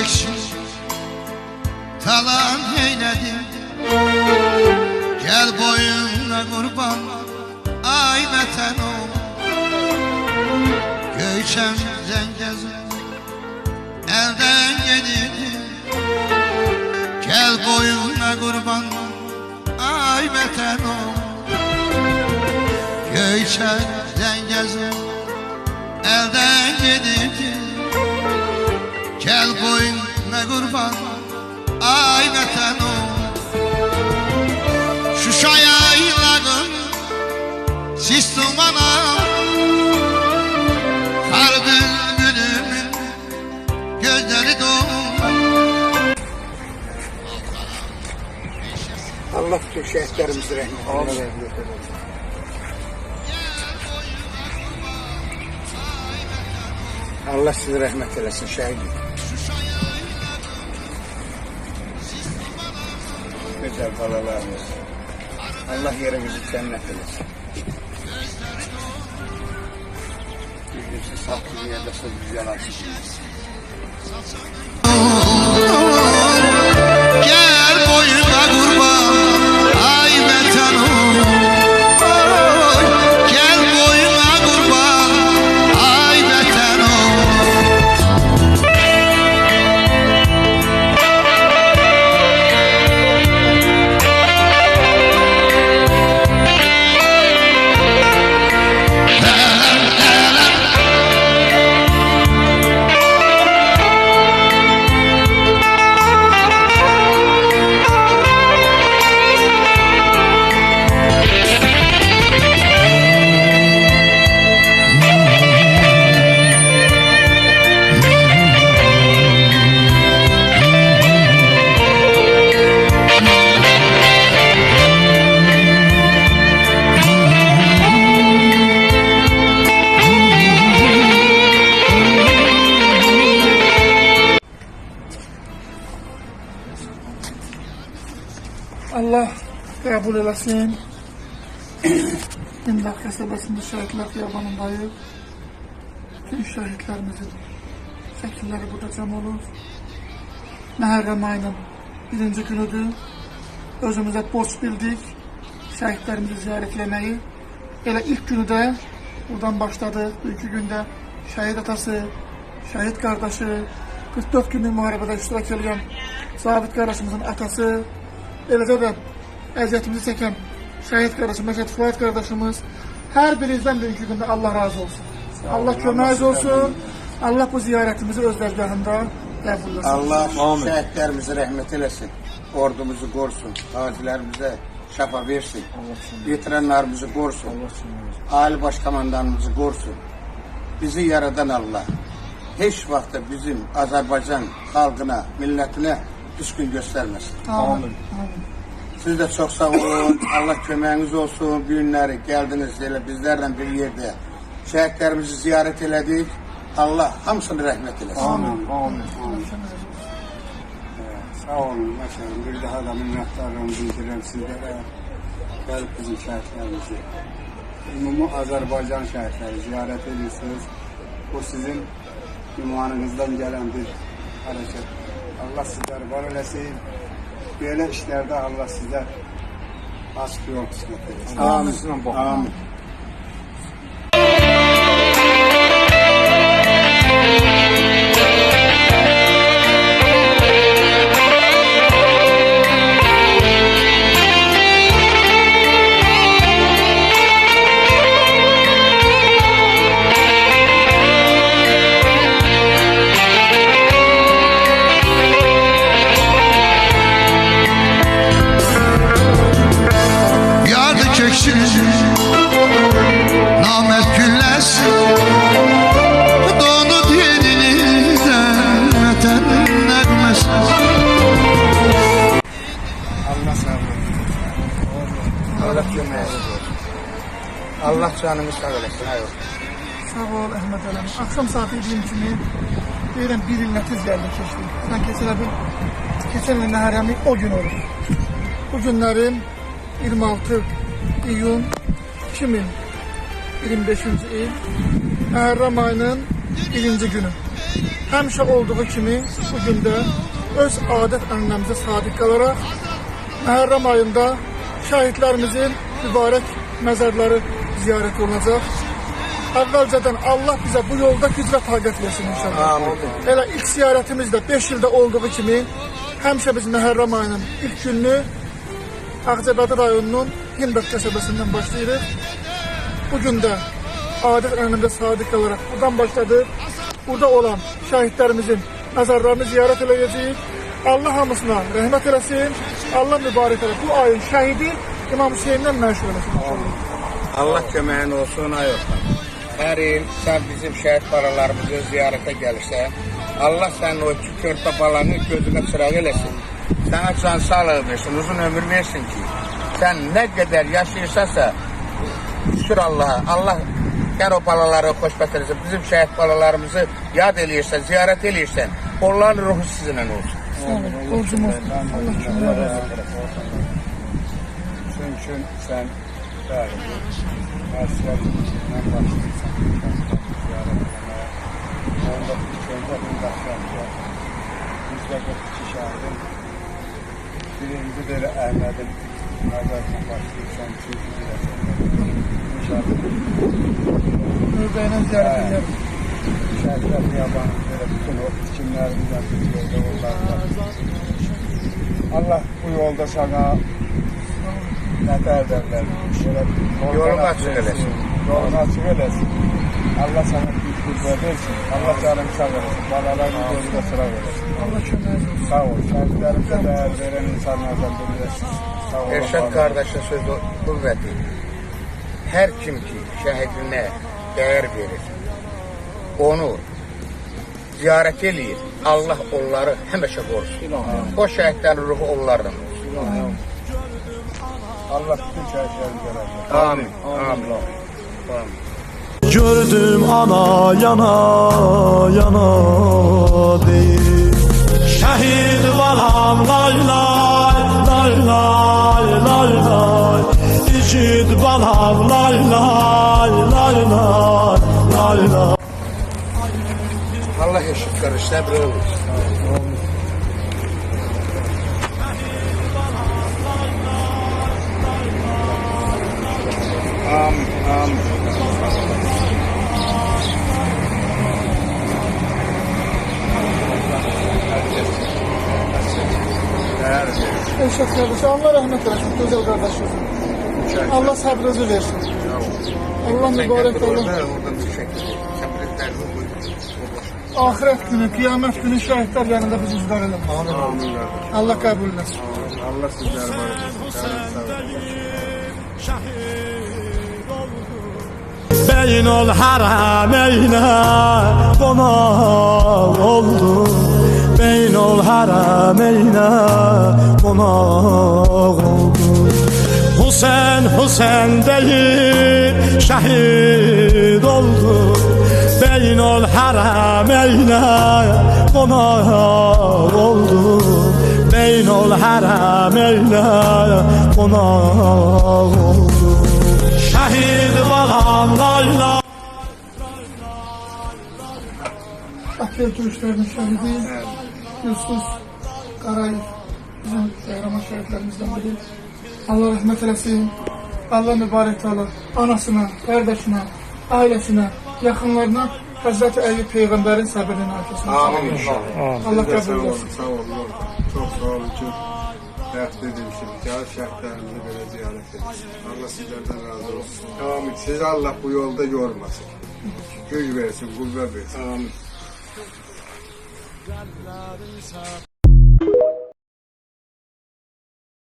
çeksin talan eyledi. Gel boyuna kurban ay vətən ol. Göyçəm Zəngəzur elden gedirdi. Gel boyuna kurban ay vətən ol. Göyçəm Zəngəzur elden gedirdi. Gel boyuna kurban ay vətən ol. Şuşa yayladım sis dumana, kar bülbülümün gözleri doldu. Allah bütün şehitlerimizi rahmetine eylesin. Allah sizi rahmet eylesin şehidim. Güzel balalarımız. Allah yerimizi cennet eylesin. Birbirisi saklı bir yerde söz yalansın. Gel boyuna kurban ay vətən ol. Gel boyuna kurban ay vətən ol. Allah kabul eləsin. İmlaq qəsəbəsində şəhidlər xiyabanındayıq. Bütün şəhidlərimizin şəkilləri burada cəm olur. Məhərrəm ayının 1-ci günüdür. Özümüzə borc bildik şəhidlərimizi ziyarət eləməyi. Elə ilk günü də buradan başladıq. Bugünkü gündə şəhid atası, şəhid qardaşı, 44 günlük müharibədə iştirak edən zabit qardaşımızın atası, eləcə də əziyyətimizi çəkən şəhid qardaşımız, Məşəd Fuad qardaşımız, hər birinizdən bugünkü gündə Allah razı olsun. Allah köməyiniz olsun. Allah bu ziyarətimizi öz dərgahında qəbul etsin. Allah şəhidlərimizi rəhmət eləsin. Ordumuzu qorusun. Qazilərimizə şəfa versin. Yetirenlerimizi qorusun. Ali başkomandanımızı qorusun. Bizi yaradan Allah heç vaxt bizim Azərbaycan xalqına, millətinə düşkün göstermesin. Amin. Siz de çok sağ olun. Allah köməyiniz olsun. Bu günləri gəldiniz elə bizlərlə bir yerdə. Şəhidlərimizi ziyaret elədik. Allah hamısını rəhmət eləsin. Amin. Amin. Sağ olun. Mesela bir daha da minnətdarlığımı bildirirəm sizlərə. Gəlib bizim şəhidlərimizi, ümumi Azərbaycan şəhidləri ziyaret edirsiniz. Bu sizin ünvanınızdan gelen bir hareket. Allah sizleri var eləsin. Böyle işlerde Allah size açık yol kısmet eylesin. Amin. Amin. Namert gülləsin donub yerinizdən vətən nəğməsin. Allah sağ olun. Allah köməyiniz olsun. Allah canımı sağ eləsin. Sağ ol Əhməd Ələm. Akşam saati idiyim kimi deyirəm bir il nətiz gəldi keçdi. Sən keçən il Məhərrəmi o gün olur. Bu günlərim 26 iyun 2025-ci il Məhərrəm ayının 1-ci günü. həmişə olduğu kimi bugün də öz adət ənənəmizə sadiq qalaraq Məhərrəm ayında şəhidlərimizin mübarək məzarları ziyarət olunacaq. Əvvəlcədən Allah bizə bu yolda güc və taqət versin inşallah. Elə ilk ziyarətimiz də 5 ildə olduğu kimi həmişə biz Məhərrəm ayının ilk gününü Ağcabədi rayonunun Hindaq qəsəbəsindən başlayırıq. Bugün də adət ənənəmizə sadiq qalaraq buradan başladıq. Burada olan şəhidlərimizin məzarlarını ziyarət edəcəyik. Allah hamısına rəhmət eləsin. Allah mübarək eləsin. Bu ayın şəhidi İmam Hüseyndən məşhur eləsin. Allah köməyin olsun ay olsun. Hər il sən bizim şəhid balalarımızı ziyarətə gəlirsən, Allah sənin o iki körpə balanı gözünə çıraq eləsin. Sənə can sağlığı versin, uzun ömür versin ki, sən nə qədər yaşayırsansa, şükür Allah'a, Allah gər o balaları xoşbəxt eləsin, bizim şəhid balalarımızı yad eləyirsən, ziyarət eləyirsən, onların ruhu sizinlə olsun. Borcum olsun. Allah köməyin olsun. Çünkü sen Əsgərlə başlayırsan, onda ilk önce bir dakika, %42 şəhidin birinci belə Əhmədin məzarına başlayırsan, çünki biləcək. İnşallah. Növbəylə ziyarət edəlim. Şəhidlər yabanı belə bütün o kimlərimizdən bir yolda ollarlar. Allah bu yolda sana nətər derler, Yolunu açıq eləsin. Yolunu açıq eləsin. Allah sana bir qüvvə versin. Allah canını sağ eləsin. Balalarını gözünə sıra versin. Allah köməyin olsun. Sağ ol. Şəhidlərimizə dəyər verən insanlardan bilirsiniz. Sağ ol. Erşad qardaşın sözü qüvvəti. Hər kim ki şəhidinə dəyər verir, onu ziyarət eləyir, Allah onları həmişə qorusun. O şəhidlərin ruhu onlardan olsun. Allah bütün şəhidlərimizə rəhmət. Amin. Amin. Amin. Gördüm ana yana yana deyir şəhid balam lay lay lay lay lay lay İcid balam lay lay lay lay lay lay Allah eşitler səbr olur. Amin. Amin. Elşad kardeşim, Allah rahmet eylesin, güzel kardeşim. Allah sabrınızı versin. Allah mübarek olun. Ahiret günü, kıyamet günü şahitler yanında bizi izler edin. Allah kabul etsin. Allah sizləri var. Beyin ol harameynə qonaq oldu Beyin ol harameynə qonaq oldu Hüseyin Hüseyin deyir şəhid oldu Beyin ol harameynə qonaq oldu Beyin ol harameynə qonaq oldu Şəhid balam lay lay Akıl dövüşlerinin şehidi Yusuf Karayev bizim kahraman şehitlerimizden biri. Allah rahmet eylesin. Allah mübarek ola anasına, kardeşine, ailesine, yakınlarına Hazreti Eyyub Peygamber'in sabrını arkasın. Amin inşallah. Allah Sağ kabul olun, etsin. sağ olun. Çok sağ olun ki dert edilsin. Gel şəhidlərimizi belə ziyarət edilsin. Allah sizlərdən razı olsun. Amin. Sizi Allah bu yolda yormasın. Güc versin, qüvvə versin. Amin.